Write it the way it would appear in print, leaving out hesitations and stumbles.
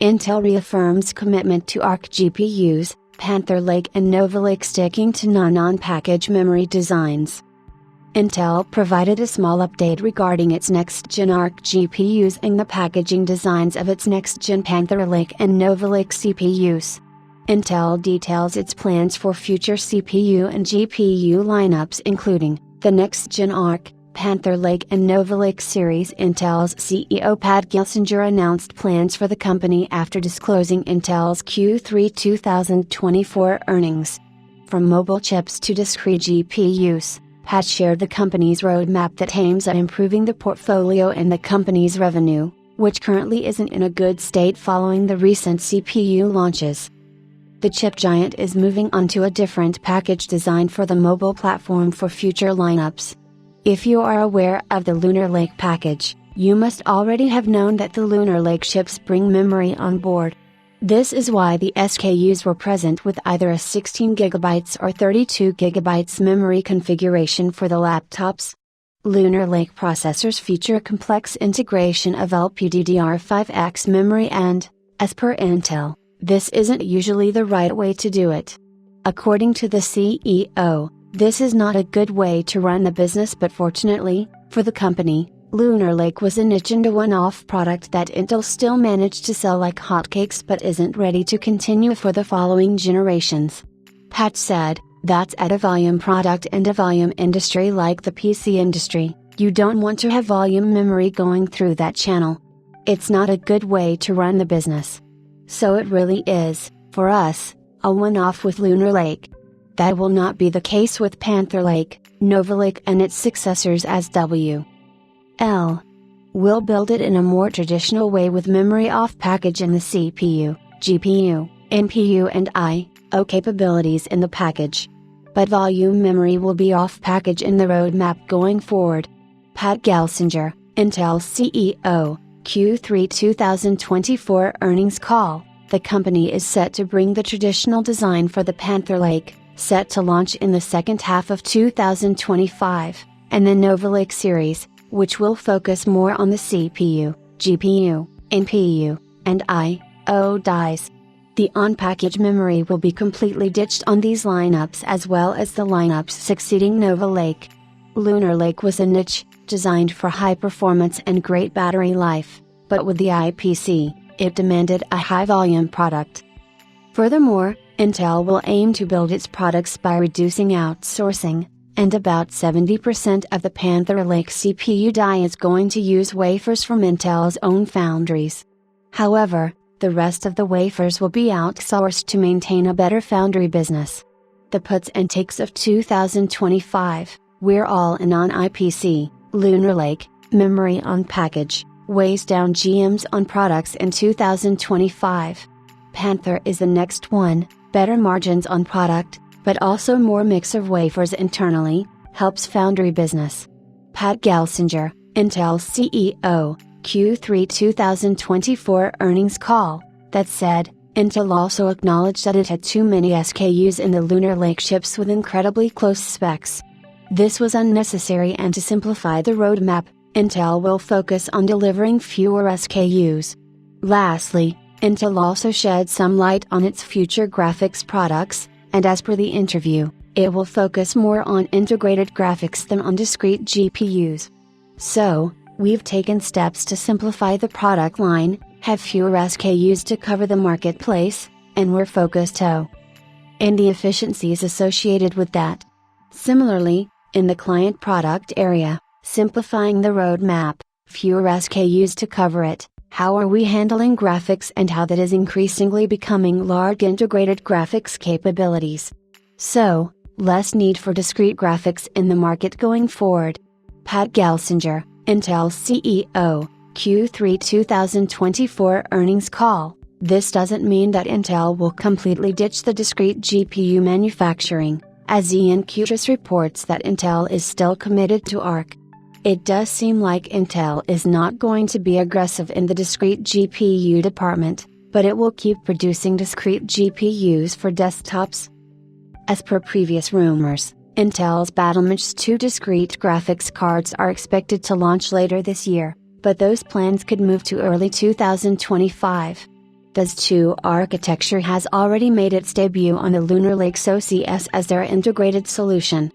Intel reaffirms commitment to Arc GPUs, Panther Lake and Nova Lake sticking to non-on-package memory designs. Intel provided a small update regarding its next-gen Arc GPUs and the packaging designs of its next-gen Panther Lake and Nova Lake CPUs. Intel details its plans for future CPU and GPU lineups including the next-gen Arc, Panther Lake and Nova Lake series. Intel's CEO Pat Gelsinger announced plans for the company after disclosing Intel's Q3 2024 earnings. From mobile chips to discrete GPUs, Pat shared the company's roadmap that aims at improving the portfolio and the company's revenue, which currently isn't in a good state following the recent CPU launches. The chip giant is moving on to a different package design for the mobile platform for future lineups. If you are aware of the Lunar Lake package, you must already have known that the Lunar Lake chips bring memory on board. This is why the SKUs were present with either a 16GB or 32GB memory configuration for the laptops. Lunar Lake processors feature a complex integration of LPDDR5X memory and, as per Intel, this isn't usually the right way to do it. According to the CEO, this is not a good way to run the business, but fortunately, for the company, Lunar Lake was a niche and a one-off product that Intel still managed to sell like hotcakes but isn't ready to continue for the following generations. Pat said, "That's at a volume product and a volume industry like the PC industry, you don't want to have volume memory going through that channel. It's not a good way to run the business. So it really is, for us, a one-off with Lunar Lake. That will not be the case with Panther Lake, Nova Lake and its successors as W. L. We'll build it in a more traditional way with memory off-package in the CPU, GPU, NPU and I/O capabilities in the package. But volume memory will be off-package in the roadmap going forward." Pat Gelsinger, Intel CEO, Q3 2024 earnings call. The company is set to bring the traditional design for the Panther Lake, set to launch in the second half of 2025, and the Nova Lake series, which will focus more on the CPU, GPU, NPU, and I/O dies. The on-package memory will be completely ditched on these lineups as well as the lineups succeeding Nova Lake. Lunar Lake was a niche, designed for high performance and great battery life, but with the IPC, it demanded a high-volume product. Furthermore, Intel will aim to build its products by reducing outsourcing, and about 70% of the Panther Lake CPU die is going to use wafers from Intel's own foundries. However, the rest of the wafers will be outsourced to maintain a better foundry business. The puts and takes of 2025, we're all in on IPC, Lunar Lake, memory on package, weighs down GM's on products in 2025. Panther is the next one, better margins on product, but also more mix of wafers internally, helps foundry business. Pat Gelsinger, Intel CEO, Q3 2024 earnings call. That said, Intel also acknowledged that it had too many SKUs in the Lunar Lake chips with incredibly close specs. This was unnecessary, and to simplify the roadmap, Intel will focus on delivering fewer SKUs. Lastly, Intel also shed some light on its future graphics products, and as per the interview, it will focus more on integrated graphics than on discrete GPUs. So, we've taken steps to simplify the product line, have fewer SKUs to cover the marketplace, and we're focused on the efficiencies associated with that. Similarly, in the client product area, simplifying the roadmap, fewer SKUs to cover it. How are we handling graphics and how that is increasingly becoming large integrated graphics capabilities? So, less need for discrete graphics in the market going forward. Pat Gelsinger, Intel CEO, Q3 2024 earnings call. This doesn't mean that Intel will completely ditch the discrete GPU manufacturing, as Ian Cutis reports that Intel is still committed to Arc. It does seem like Intel is not going to be aggressive in the discrete GPU department, but it will keep producing discrete GPUs for desktops. As per previous rumors, Intel's Battlemage 2 discrete graphics cards are expected to launch later this year, but those plans could move to early 2025. DAS 2 architecture has already made its debut on the Lunar Lake's OCS as their integrated solution.